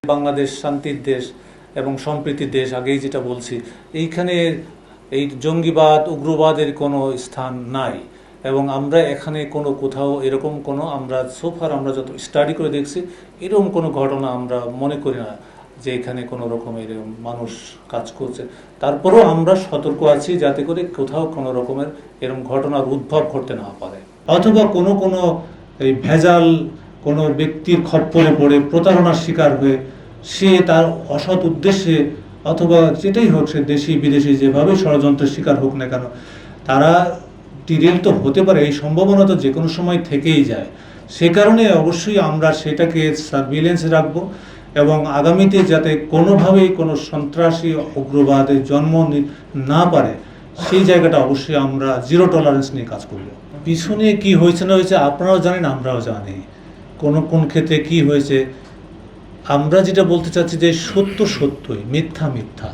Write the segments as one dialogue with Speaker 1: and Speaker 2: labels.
Speaker 1: বাংলাদেশ শান্তির দেশ এবং সম্প্রীতির দেশ, আগেই যেটা বলছি, এইখানে এই জঙ্গিবাদ উগ্রবাদের কোনো স্থান নাই। এবং আমরা এখানে কোনো কোথাও এরকম কোনো আমরা সোফার আমরা যত স্টাডি করে দেখছি এরকম কোনো ঘটনা আমরা মনে করি না যে এখানে কোনো রকমের মানুষ কাজ করছে। তারপরেও আমরা সতর্ক আছি যাতে করে কোথাও কোনো রকমের এরকম ঘটনার উদ্ভব ঘটতে না পারে, অথবা কোনো কোনো এই ভেজাল কোনো ব্যক্তির খপ্পরে পড়ে প্রতারণার শিকার হয়ে সে তার অসৎ উদ্দেশ্যে অথবা যেটাই হোক, সে দেশি বিদেশি যেভাবে ষড়যন্ত্রের শিকার হোক না কেন, তারা টিরেল তো হতে পারে, এই সম্ভাবনা তো যে কোনো সময় থেকেই যায়। সে কারণে অবশ্যই আমরা সেটাকে সার্ভিলেন্সে রাখবো এবং আগামীতে যাতে কোনোভাবেই কোনো সন্ত্রাসী উগ্রবাদের জন্ম না পারে সেই জায়গাটা অবশ্যই আমরা জিরো টলারেন্স নিয়ে কাজ করব। পিছনে কি হয়েছে না হয়েছে আপনারাও জানেন, আমরাও জানি কোন ক্ষেত্রে কি হয়েছে। আমরা যেটা বলতে চাচ্ছি যে সত্য সত্যই, মিথ্যা মিথ্যা,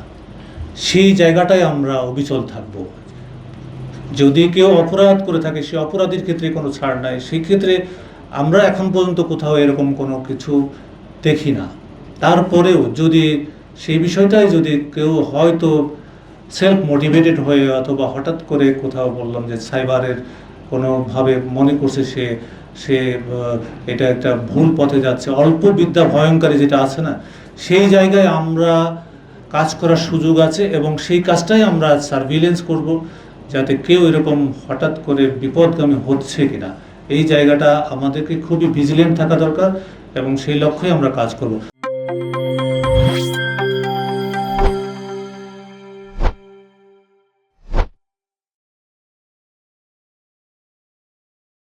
Speaker 1: সেই জায়গাটায় আমরা অবিচল থাকব। যদি কেউ অপরাধ করে থাকে সে অপরাধীর ক্ষেত্রে কোনো ছাড় নাই, সেই ক্ষেত্রে আমরা এখন পর্যন্ত কোথাও এরকম কোনো কিছু দেখি না। তারপরেও যদি সেই বিষয়টাই যদি কেউ হয়তো সেলফ মোটিভেটেড হয়ে অথবা হঠাৎ করে কোথাও বললাম যে সাইবারের কোনোভাবে মনে করছে সে সে এটা একটা ভুল পথে যাচ্ছে, অল্প বিদ্যা ভয়ঙ্করী যেটা আছে না, সেই জায়গায় আমরা কাজ করার সুযোগ আছে এবং সেই কাজটাই আমরা সার্ভিলেন্স করব যাতে কেউ এরকম হঠাৎ করে বিপদগামী হচ্ছে কিনা এই জায়গাটা আমাদেরকে খুবই ভিজিলেন্ট থাকা দরকার এবং সেই লক্ষ্যে আমরা কাজ করব।